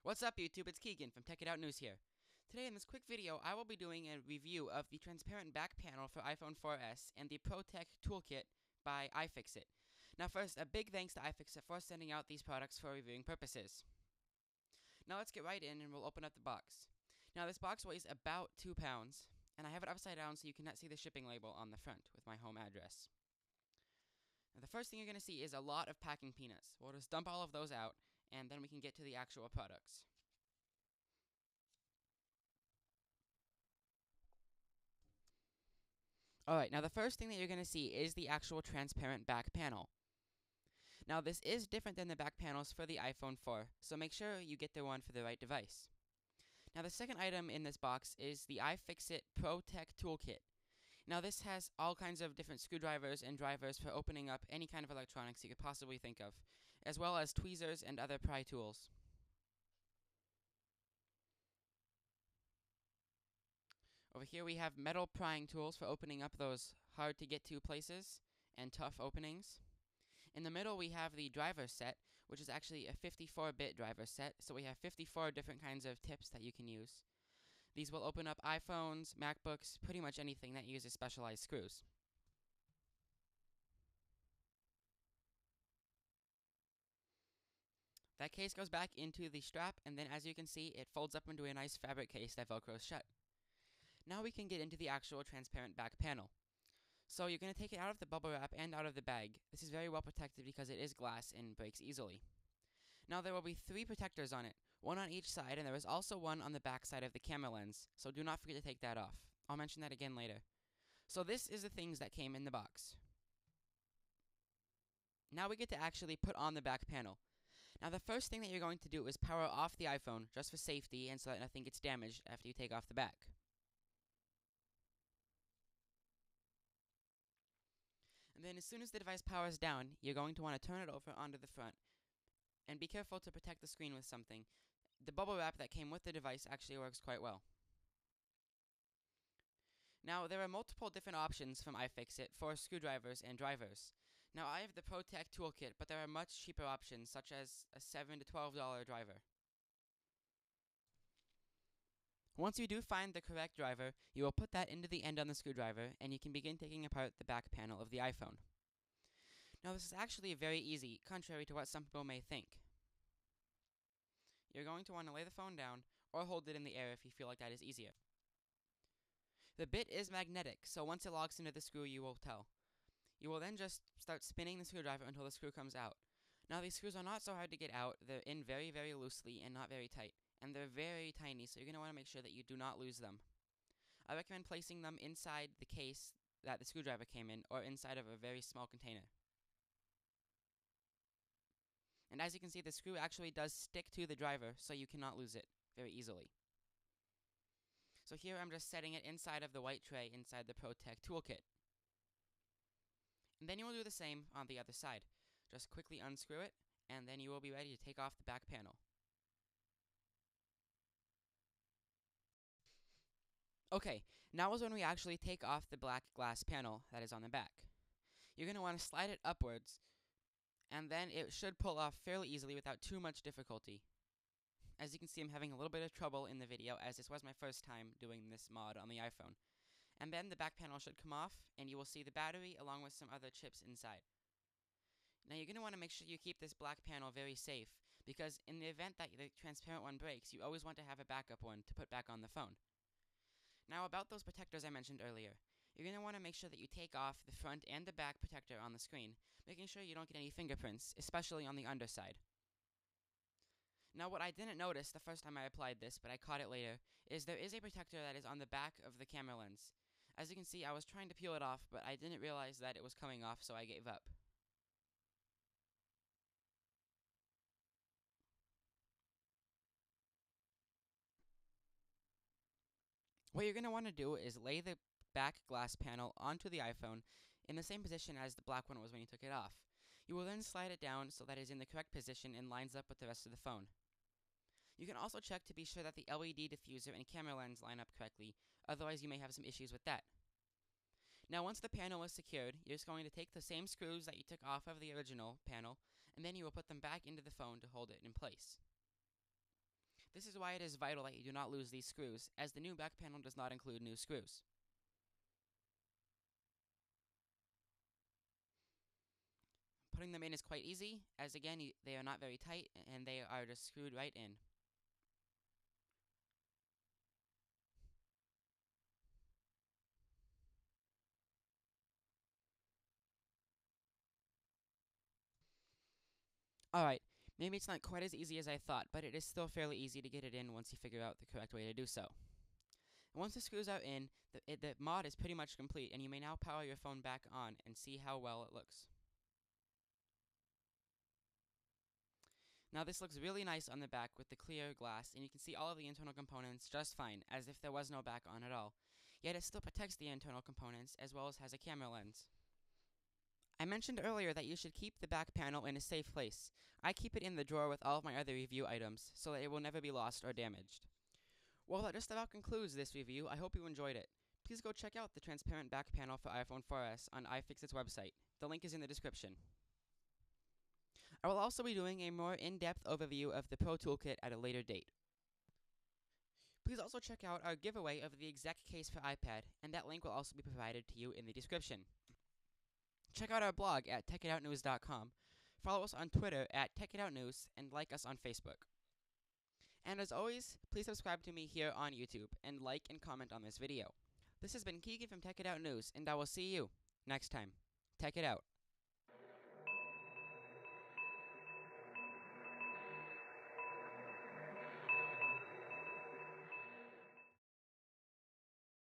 What's up YouTube, it's Keegan from Tech It Out News here. Today in this quick video, I will be doing a review of the transparent back panel for iPhone 4S and the ProTech Toolkit by iFixit. Now first, a big thanks to iFixit for sending out these products for reviewing purposes. Now let's get right in and we'll open up the box. Now this box weighs about 2 pounds, and I have it upside down so you cannot see the shipping label on the front with my home address. Now the first thing you're going to see is a lot of packing peanuts. We'll just dump all of those out, and then we can get to the actual products. Alright, now the first thing that you're going to see is the actual transparent back panel. Now this is different than the back panels for the iPhone 4, so make sure you get the one for the right device. Now the second item in this box is the iFixit ProTech Toolkit. Now this has all kinds of different screwdrivers and drivers for opening up any kind of electronics you could possibly think of, as well as tweezers and other pry tools. Over here we have metal prying tools for opening up those hard to get to places and tough openings. In the middle we have the driver set, which is actually a 54-bit driver set, so we have 54 different kinds of tips that you can use. These will open up iPhones, MacBooks, pretty much anything that uses specialized screws. That case goes back into the strap, and then as you can see, it folds up into a nice fabric case that velcros shut. Now we can get into the actual transparent back panel. So you're going to take it out of the bubble wrap and out of the bag. This is very well protected because it is glass and breaks easily. Now there will be 3 protectors on it, one on each side, and there is also one on the back side of the camera lens, so do not forget to take that off. I'll mention that again later. So this is the things that came in the box. Now we get to actually put on the back panel. Now the first thing that you're going to do is power off the iPhone, just for safety and so that nothing gets damaged after you take off the back. And then as soon as the device powers down, you're going to want to turn it over onto the front. And be careful to protect the screen with something. The bubble wrap that came with the device actually works quite well. Now, there are multiple different options from iFixit for screwdrivers and drivers. Now, I have the ProTech Toolkit, but there are much cheaper options, such as a $7 to $12 driver. Once you do find the correct driver, you will put that into the end on the screwdriver, and you can begin taking apart the back panel of the iPhone. Now this is actually very easy, contrary to what some people may think. You're going to want to lay the phone down, or hold it in the air if you feel like that is easier. The bit is magnetic, so once it locks into the screw you will tell. You will then just start spinning the screwdriver until the screw comes out. Now these screws are not so hard to get out, they're in very, very loosely and not very tight. And they're very tiny, so you're going to want to make sure that you do not lose them. I recommend placing them inside the case that the screwdriver came in, or inside of a very small container. And as you can see, the screw actually does stick to the driver, so you cannot lose it very easily. So here I'm just setting it inside of the white tray inside the ProTech Toolkit. And then you will do the same on the other side. Just quickly unscrew it, and then you will be ready to take off the back panel. Okay, now is when we actually take off the black glass panel that is on the back. You're going to want to slide it upwards, and then it should pull off fairly easily without too much difficulty. As you can see, I'm having a little bit of trouble in the video, as this was my first time doing this mod on the iPhone. And then the back panel should come off, and you will see the battery along with some other chips inside. Now you're going to want to make sure you keep this black panel very safe, because in the event that the transparent one breaks, you always want to have a backup one to put back on the phone. Now about those protectors I mentioned earlier. You're going to want to make sure that you take off the front and the back protector on the screen, making sure you don't get any fingerprints, especially on the underside. Now what I didn't notice the first time I applied this, but I caught it later, is there is a protector that is on the back of the camera lens. As you can see, I was trying to peel it off, but I didn't realize that it was coming off, so I gave up. What you're going to want to do is lay the back glass panel onto the iPhone in the same position as the black one was when you took it off. You will then slide it down so that it is in the correct position and lines up with the rest of the phone. You can also check to be sure that the LED diffuser and camera lens line up correctly, otherwise you may have some issues with that. Now once the panel is secured, you're just going to take the same screws that you took off of the original panel, and then you will put them back into the phone to hold it in place. This is why it is vital that you do not lose these screws, as the new back panel does not include new screws. Putting them in is quite easy, as again, they are not very tight, and they are just screwed right in. Alright, maybe it's not quite as easy as I thought, but it is still fairly easy to get it in once you figure out the correct way to do so. Once the screws are in, the mod is pretty much complete, and you may now power your phone back on and see how well it looks. Now this looks really nice on the back with the clear glass, and you can see all of the internal components just fine, as if there was no back on at all. Yet it still protects the internal components, as well as has a camera lens. I mentioned earlier that you should keep the back panel in a safe place. I keep it in the drawer with all of my other review items, so that it will never be lost or damaged. Well, that just about concludes this review. I hope you enjoyed it. Please go check out the transparent back panel for iPhone 4S on iFixit's website. The link is in the description. I will also be doing a more in-depth overview of the Pro Toolkit at a later date. Please also check out our giveaway of the exact case for iPad, and that link will also be provided to you in the description. Check out our blog at techitoutnews.com, follow us on Twitter at techitoutnews, and like us on Facebook. And as always, please subscribe to me here on YouTube, and like and comment on this video. This has been Keegan from Tech It Out News, and I will see you next time. Tech It Out.